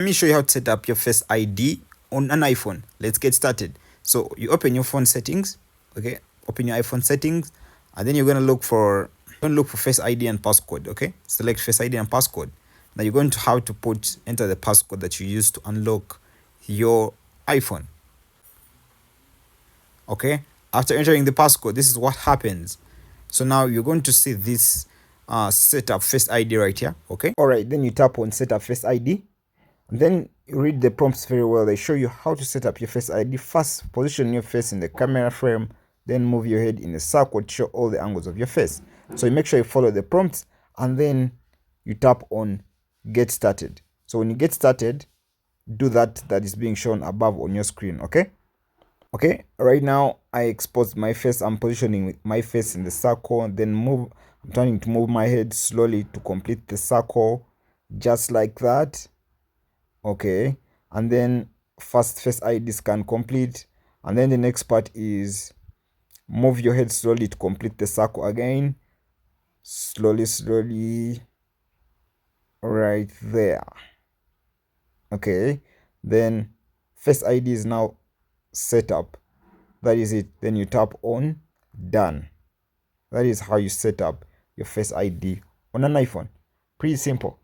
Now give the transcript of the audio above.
Let me show you how to set up your Face ID on an iPhone. Let's get started. So you open your phone settings, okay? Open your iPhone settings, and then you're gonna look for Face ID and passcode, okay? Select Face ID and passcode. Now you're going to have to enter the passcode that you use to unlock your iPhone. Okay, after entering the passcode, this is what happens. So now you're going to see this setup Face ID right here. Okay, all right, then you tap on setup Face ID, and then you read the prompts very well. They show you how to set up your Face ID. First, position your face in the camera frame, then move your head in a circle to show all the angles of your face. So you make sure you follow the prompts, and then you tap on get started. So when you get started, do that is being shown above on your screen. Okay, right now I exposed my face. I'm positioning my face in the circle, then I'm trying to move my head slowly to complete the circle, just like that. Okay, and then first Face ID scan complete, and then the next part is move your head slowly to complete the circle again, slowly, right there. Okay, then Face ID is now set up. That is it. Then you tap on done. That is how you set up your Face ID on an iPhone. Pretty simple.